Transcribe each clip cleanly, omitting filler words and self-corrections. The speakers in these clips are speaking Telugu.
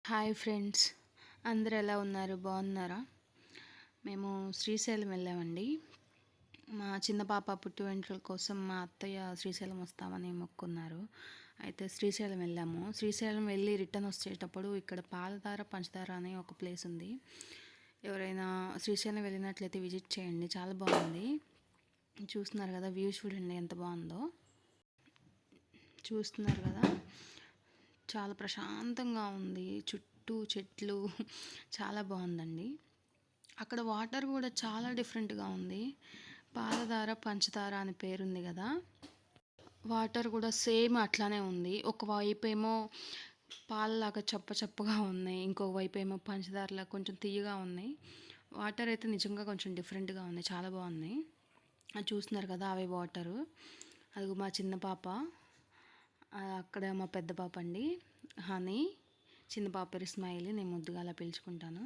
హాయ్ ఫ్రెండ్స్, అందరూ ఎలా ఉన్నారు? బాగున్నారా? మేము శ్రీశైలం వెళ్ళామండి. మా చిన్న పాప పుట్టు వెంట్రుకల కోసం మా అత్తయ్య శ్రీశైలం వస్తామని మొక్కున్నారు. అయితే శ్రీశైలం వెళ్ళాము. శ్రీశైలం వెళ్ళి రిటర్న్ వచ్చేటప్పుడు ఇక్కడ పాలధార పంచదార అనే ఒక ప్లేస్ ఉంది. ఎవరైనా శ్రీశైలం వెళ్ళినట్లయితే విజిట్ చేయండి, చాలా బాగుంది. చూస్తున్నారు కదా, వ్యూ చూడండి ఎంత బాగుందో. చూస్తున్నారు కదా, చాలా ప్రశాంతంగా ఉంది. చుట్టూ చెట్లు చాలా బాగుందండి. అక్కడ వాటర్ కూడా చాలా డిఫరెంట్గా ఉంది. పాలధార పంచదార అని పేరుంది కదా, వాటర్ కూడా సేమ్ అట్లానే ఉంది. ఒకవైపు ఏమో పాలలాగా చప్ప చప్పగా ఉన్నాయి, ఇంకొక వైపు ఏమో పంచదారలా కొంచెం తీయగా ఉన్నాయి. వాటర్ అయితే నిజంగా కొంచెం డిఫరెంట్గా ఉన్నాయి, చాలా బాగున్నాయి. అది చూస్తున్నారు కదా, అవే వాటరు. అది మా చిన్న పాప, అక్కడ మా పెద్ద పాప అండి హనీ, చిన్న పాప పేరు స్మైలీ, నేను ముద్దుగా అలా పిలుచుకుంటాను.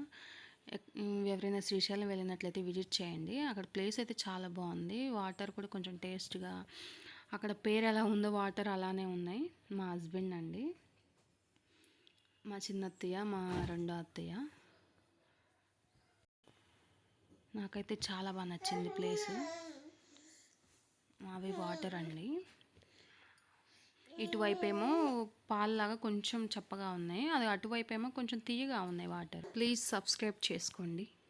ఎవరైనా శ్రీశైలం వెళ్ళినట్లయితే విజిట్ చేయండి. అక్కడ ప్లేస్ అయితే చాలా బాగుంది. వాటర్ కూడా కొంచెం టేస్ట్గా, అక్కడ పేరు ఎలా ఉందో వాటర్ అలానే ఉన్నాయి. మా హస్బెండ్ అండి, మా చిన్న అత్తయ్య, మా రెండో అత్తయ్య. నాకైతే చాలా బాగా నచ్చింది ప్లేసు. అవి వాటర్ అండి. ఇటువైపు ఏమో పాలలాగా కొంచెం చప్పగా ఉన్నాయి, అది అటువైపు ఏమో కొంచెం తీయగా ఉన్నాయి వాటర్. ప్లీజ్ సబ్స్క్రైబ్ చేసుకోండి.